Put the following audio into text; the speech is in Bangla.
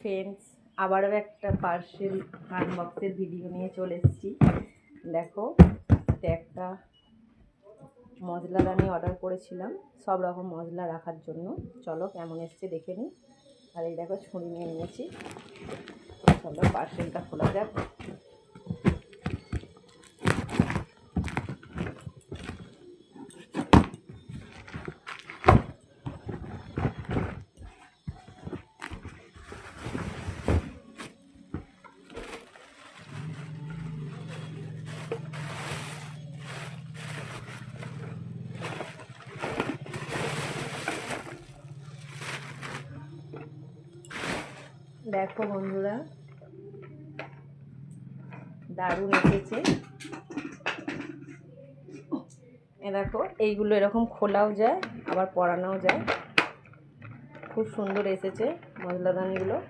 ফ্রেন্ডস, আবারও একটা পার্সেল আনবক্সের ভিডিও নিয়ে চলে এসেছি। দেখো, এটা একটা মশলাদানি অর্ডার করেছিলাম সব রকম মশলা রাখার জন্য। চলো কেমন এসছে দেখে নিই। আর এই দেখো ছুরি নিয়ে নিয়েছি। চলো পার্সেলটা খোলা যাক। দেখো বন্ধুরা, দারুণ এসেছে। দেখো এইগুলো এরকম খোলাও যায়, আবার পরানোও যায়। খুব সুন্দর এসেছে মশলাদানিগুলো।